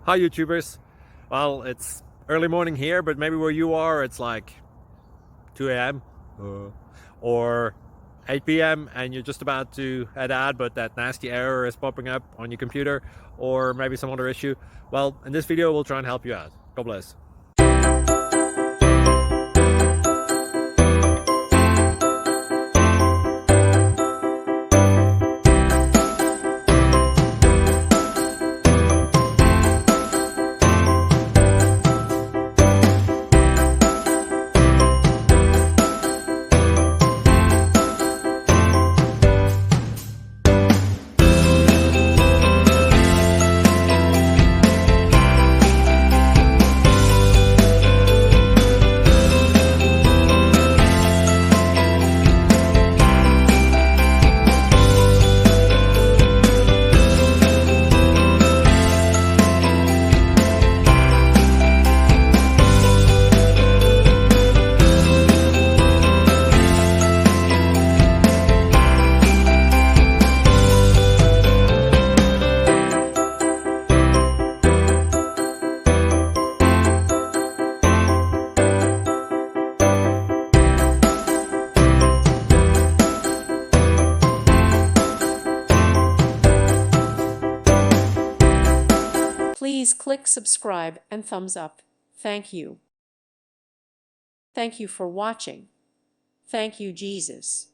Hi YouTubers. Well, it's early morning here, but maybe where you are it's like 2 a.m. Or 8 p.m. and you're just about to head out, but that nasty error is popping up on your computer, or maybe some other issue. Well, in this video we'll try and help you out. God bless. Please click subscribe and thumbs up. Thank you. Thank you for watching. Thank you, Jesus.